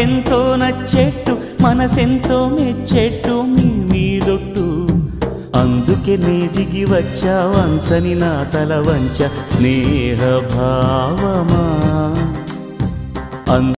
మాకెంతో నచ్చెట్టు మనసెంతో మెచ్చెట్టు మీ మీదొట్టు అందుకే నే దిగి వచ్చా వంచని నా తల వంచ స్నేహ భావమా